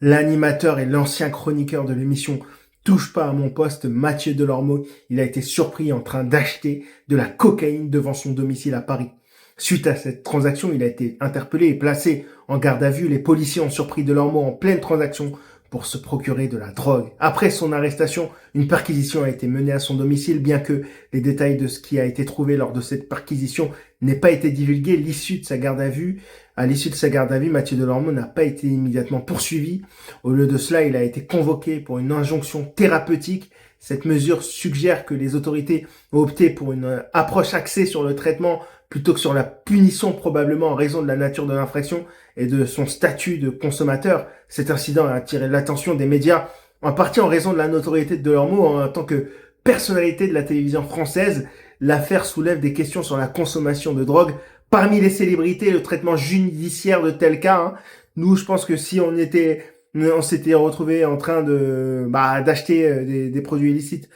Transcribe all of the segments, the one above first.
L'animateur et l'ancien chroniqueur de l'émission Touche pas à mon poste, Mathieu Delormeau, il a été surpris en train d'acheter de la cocaïne devant son domicile à Paris. Suite à cette transaction, il a été interpellé et placé en garde à vue. Les policiers ont surpris Delormeau en pleine transaction pour se procurer de la drogue. Après son arrestation, une perquisition a été menée à son domicile, bien que les détails de ce qui a été trouvé lors de cette perquisition n'aient pas été divulgués. À l'issue de sa garde à vue, Mathieu Delormeau n'a pas été immédiatement poursuivi. Au lieu de cela, il a été convoqué pour une injonction thérapeutique. Cette mesure suggère que les autorités ont opté pour une approche axée sur le traitement plutôt que sur la punition, probablement en raison de la nature de l'infraction et de son statut de consommateur. Cet incident a attiré l'attention des médias, en partie en raison de la notoriété de Delormeau en tant que personnalité de la télévision française. L'affaire soulève des questions sur la consommation de drogue parmi les célébrités, le traitement judiciaire de tel cas. Nous, je pense que si on s'était retrouvé en train d'acheter des produits illicites,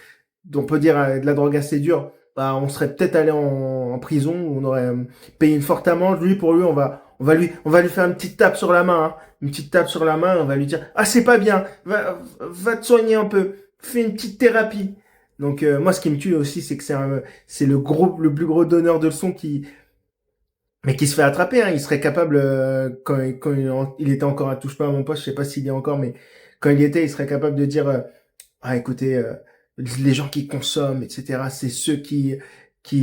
on peut dire de la drogue assez dure, on serait peut-être allé en prison, on aurait payé une forte amende. Pour lui, on va lui faire une petite tape sur la main, une petite tape sur la main. On va lui dire, ah c'est pas bien, va te soigner un peu, fais une petite thérapie. Donc moi, ce qui me tue aussi, c'est que c'est le plus gros donneur de leçons qui se fait attraper. Il serait capable il était encore à touche pas à mon poste, je sais pas s'il y est encore, mais quand il y était, il serait capable de dire ah écoutez, les gens qui consomment, etc. C'est ceux qui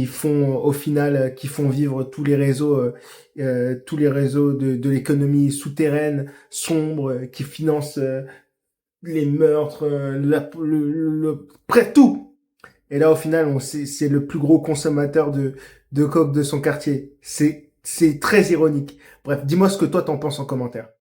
font au final, qui font vivre tous les réseaux de l'économie souterraine, sombre, qui financent les meurtres, près tout. Et là, au final, c'est le plus gros consommateur de coke de son quartier. C'est très ironique. Bref, dis-moi ce que toi t'en penses en commentaire.